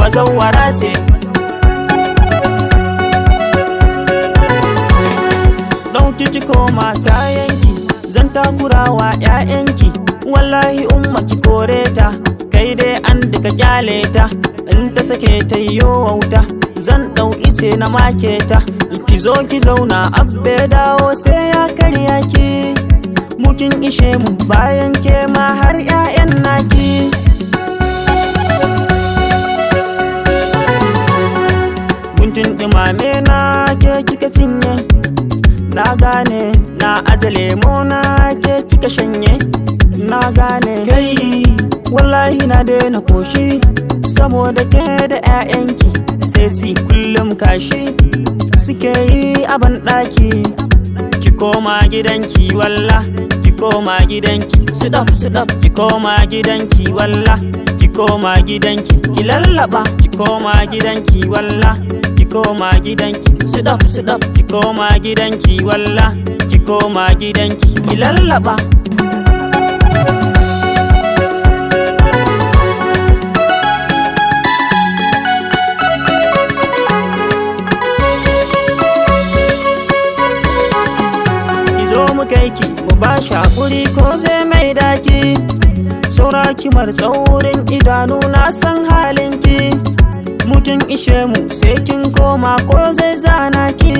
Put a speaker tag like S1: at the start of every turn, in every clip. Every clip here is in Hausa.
S1: bazawara ce. Ɗauki ki koma kayanki, zan takurawa 'ya'yanki. Wallahi umma ki kore ta, kai dai an duka kyale ta. In ta sake ta yo wauta, zan ɗau ice na make ta. Ki zo ki zauna abbe dawo sai ya karya ki. Mukin ishe mu bayan ke ma har 'ya'yan naki. Guntun ɗumame na ke kika cinye, na gane na aje lemo na ke kika shanye. Na gane kai wallahi na daina koshi, saboda ke da 'ya'yanki sai ci kullum kashi suke yi a banɗaki. Ki koma gidanki walla, ki koma gidanki sudaf sudaf. Ki koma gidanki walla, ki koma gidanki ki lallaba. Ki koma gidanki walla, ki koma gidanki sudaf sudaf. Ki koma gidanki walla, ki koma gidanki ki lallaba. Ki mu ba shi hakuri ko zai mai daki. Saura kimar tsaurin idanu na san halinki. Mukin ishe mu sai kin koma ko zai zana ki.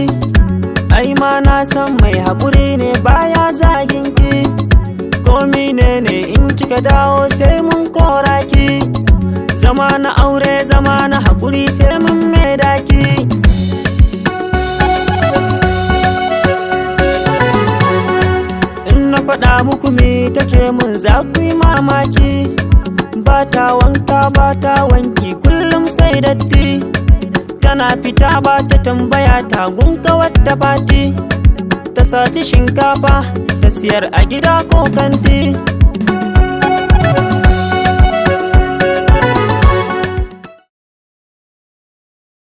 S1: Ai ma na san mai hakuri ne baya zagin ki. Komi ne in kika dawo sai mun kora ki. Zama na aure zama na hakuri sai mun mai daki. Faɗa muku me take mun za ku yi mamaki. Ba ta wanka ba ta wanki kullum sai datti. Tana fita ba ta tambaya ta gunka wadda fati. Ta saci shinkafa ta siyar a gida ko kanti.